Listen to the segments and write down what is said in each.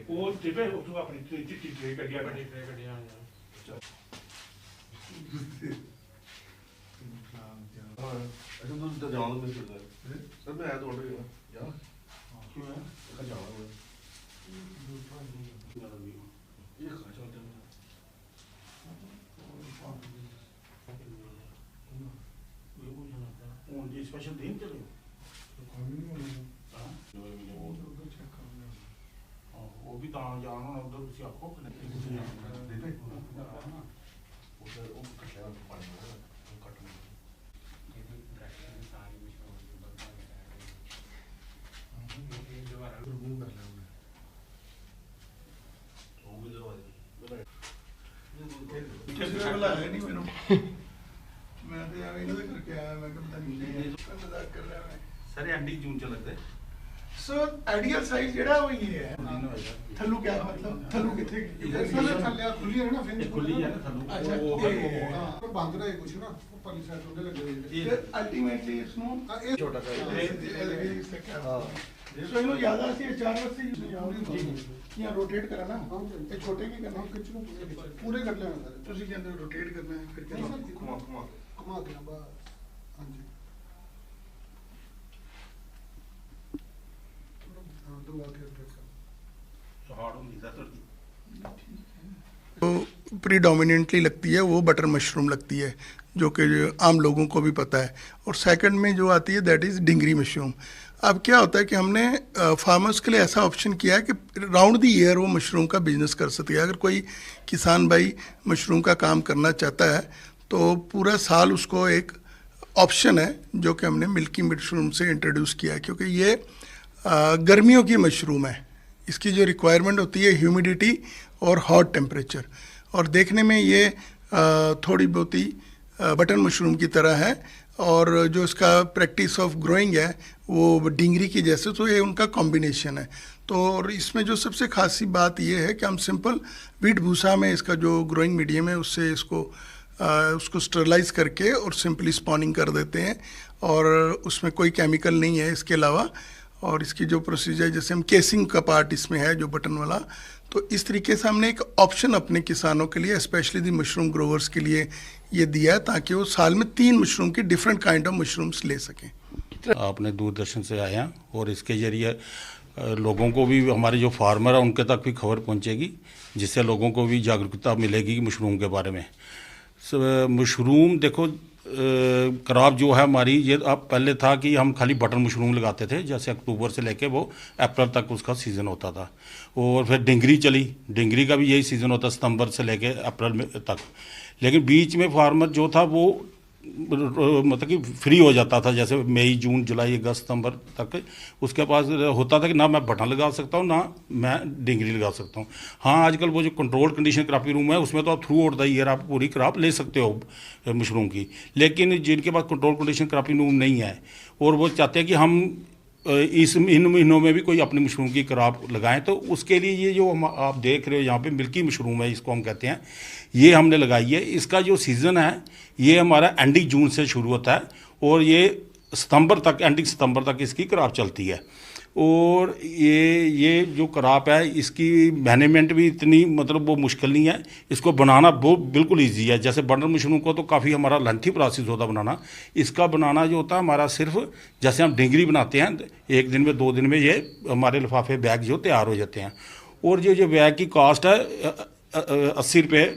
ਉਹ ਜਿਵੇਂ ਉਥੋਂ ਆਪਣੀ ਚਿੱਟੀ ਟ੍ਰੇ ਕੱਢਿਆ बड़ी ट्रे कटिया अच्छा तो जाना तो मिल सकता है सर मैं आया तो ऑर्डर यार क्यों है कहाँ जाना है ये खा चलते हैं ਹੁਣ ਜੀ ਸਪੈਸ਼ਲ ਦੇਣ ਚਲੇ ਉਹ ਵੀ ਤਾਂ ਜਾਣਾ ਉਧਰ ਤੁਸੀਂ ਆਖੋ ਕਿ देते उधर वो कटया पानी में वो कट में रिमूव कर लिया हमने वो भी दरवाजे ਕਿਸੇ ਨੇ ਬੁਲਾਇਆ ਨਹੀਂ ਮੈਨੂੰ ਮੈਂ ਤੇ ਐਵੇਂ ਇਹਨਾਂ ਦੇ ਕਰਕੇ ਆਇਆ ਮੈਂ ਕਿਹਾ ਪਤਾ ਨਹੀਂ ਮਜ਼ਾਕ ਕਰ ਰਿਹਾ ਮੈਂ सर एंडी जून च लगते ਸੋ ਆਈਡੀਅਲ ਸਾਈਜ਼ ਜਿਹੜਾ ਉਹ ਇਹ ਹੈ ਥੱਲੂ ਕਿਆ ਮਤਲਬ ਥੱਲੂ ਕਿੱਥੇ ਸਰ ਥੱਲੇ ਖੁੱਲੀ ਹੈ ਨਾ ਫਿਰ खुली है ना थल्लू ਅੱਛਾ ਹਾਂ ਬੰਦ ਰਹੇ ਕੁਛ ਨਾ ਉੱਪਰਲੀ ਸਾਈਡ ਉਹਦੇ ਲੱਗੇ ਹੋਏ ਫਿਰ ਅਲਟੀਮੇਟਲੀ ਇਸ ਨੂੰ ਇਹ छोटा सा ਹਾਂ ਸੋ ਇਹਨੂੰ ਜ਼ਿਆਦਾ ਸੀ ਚਾਰ ਵਾਸਤੇ ਜਾਂ ਰੋਟੇਟ ਕਰਾਣਾ ਇਹ ਛੋਟੇ ਕੀ ਕਰਨਾ ਖਿੱਚ ਨੂੰ ਪੂਰੇ ਕੱਢ ਲੈਣਾ ਸਰ ਤੁਸੀਂ ਕਹਿੰਦੇ ਹੋ ਰੋਟੇਟ ਕਰਨਾ ਹੈ ਫਿਰ ਕਹਿੰਦੇ घुमा घुमा ਘੁਮਾ ਕੇ ਬਸ ਹਾਂਜੀ ਹਾਂ ਦਵਾ ਕੇ ਰੱਖੋ हार्ड होगी सर थोड़ी तो प्रीडोमिनेंटली लगती है वो बटर मशरूम लगती है जो कि आम लोगों को भी पता है। और सेकंड में जो आती है दैट इज़ डिंगरी मशरूम। अब क्या होता है कि हमने फार्मर्स के लिए ऐसा ऑप्शन किया है कि राउंड द ईयर वो मशरूम का बिजनेस कर सकते हैं। अगर कोई किसान भाई मशरूम का काम करना चाहता है तो पूरा साल उसको एक ऑप्शन है जो कि हमने मिल्की मशरूम से इंट्रोड्यूस किया है, क्योंकि ये गर्मियों की मशरूम है। इसकी जो रिक्वायरमेंट होती है ह्यूमिडिटी और हॉट टेम्परेचर, और देखने में ये थोड़ी बहुत ही बटन मशरूम की तरह है, और जो इसका प्रैक्टिस ऑफ ग्रोइंग है वो डिंगरी की जैसे, तो ये उनका कॉम्बिनेशन है। तो और इसमें जो सबसे खासी बात ये है कि हम सिंपल वीट भूसा में इसका जो ग्रोइंग मीडियम है उससे उसको स्टरलाइज करके और सिंपली स्पॉनिंग कर देते हैं, और उसमें कोई केमिकल नहीं है इसके अलावा। और इसकी जो प्रोसीजर जैसे हम केसिंग का पार्ट इसमें है जो बटन वाला, तो इस तरीके से हमने एक ऑप्शन अपने किसानों के लिए स्पेशली दी मशरूम ग्रोवर्स के लिए ये दिया है, ताकि वो साल में 3 मशरूम की डिफरेंट काइंड ऑफ मशरूम्स ले सकें। आपने दूरदर्शन से आए हैं और इसके ज़रिए लोगों को भी, हमारे जो फार्मर हैं उनके तक भी खबर पहुंचेगी, जिससे लोगों को भी जागरूकता मिलेगी मशरूम के बारे में। मशरूम देखो क्रॉप जो है हमारी, ये अब पहले था कि हम खाली बटन मशरूम लगाते थे, जैसे अक्टूबर से लेके वो अप्रैल तक उसका सीज़न होता था। और फिर डिंगरी चली, डिंगरी का भी यही सीज़न होता सितंबर से लेके अप्रैल में तक। लेकिन बीच में फार्मर जो था वो मतलब कि फ्री हो जाता था, जैसे मई जून जुलाई अगस्त सितंबर तक उसके पास होता था कि ना मैं बटन लगा सकता हूँ ना मैं डिंगरी लगा सकता हूँ। हाँ, आजकल वो जो कंट्रोल कंडीशन क्रॉपिंग रूम है उसमें तो आप थ्रू आउट द ईयर आप पूरी क्रॉप ले सकते हो मशरूम की। लेकिन जिनके पास कंट्रोल कंडीशन क्रॉपिंग रूम नहीं है और वो चाहते हैं कि हम इन महीनों में भी कोई अपनी मशरूम की क्रॉप लगाएं, तो उसके लिए ये जो आप देख रहे हो यहाँ पे मिल्की मशरूम है, इसको हम कहते हैं, ये हमने लगाई है। इसका जो सीज़न है ये हमारा एंडिंग जून से शुरू होता है और ये सितंबर तक, एंडिंग सितंबर तक इसकी क्रॉप चलती है। और ये जो क्रॉप है इसकी मैनेजमेंट भी इतनी मतलब वो मुश्किल नहीं है, इसको बनाना वो बिल्कुल ईजी है। जैसे बटन मशरूम को तो काफ़ी हमारा लेंथी प्रोसेस होता बनाना, इसका बनाना जो होता है हमारा सिर्फ जैसे हम डिंगरी बनाते हैं 1 दिन में 2 दिन में ये हमारे लिफाफे बैग जो तैयार हो जाते हैं। और जो बैग की कॉस्ट है 80 रुपये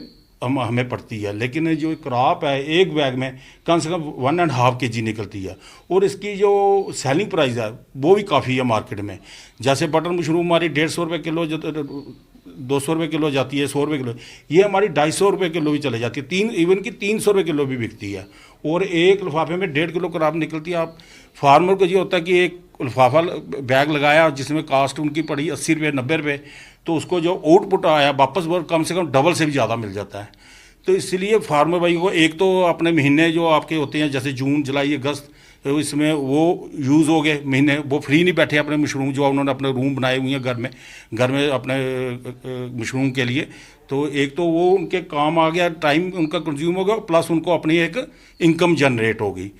हमें पड़ती है, लेकिन जो क्रॉप है एक बैग में कम से कम 1.5 kg निकलती है। और इसकी जो सेलिंग प्राइस है वो भी काफ़ी है मार्केट में। जैसे बटन मशरूम हमारी 150 रुपये किलो, 200 रुपये किलो जाती है, 100 रुपये किलो, ये हमारी 250 रुपये किलो भी चले जाती है, इवन की 300 रुपये किलो भी बिकती है। और एक लिफाफे में 1.5 किलो क्रॉप निकलती है। आप फार्मर को ये होता है कि एक लिफाफा बैग लगाया जिसमें कास्ट उनकी पड़ी 80 रुपये 90 रुपये, तो उसको जो आउटपुट आया वापस वो कम से कम डबल से भी ज़्यादा मिल जाता है। तो इसलिए फार्मर भाई को एक तो अपने महीने जो आपके होते हैं जैसे जून जुलाई अगस्त, तो इसमें वो यूज़ हो गए महीने, वो फ्री नहीं बैठे अपने मशरूम जो उन्होंने अपने रूम बनाए हुए हैं घर में अपने मशरूम के लिए। तो एक तो वो उनके काम आ गया, टाइम उनका कंज्यूम हो गया, प्लस उनको अपनी एक इनकम जनरेट होगी।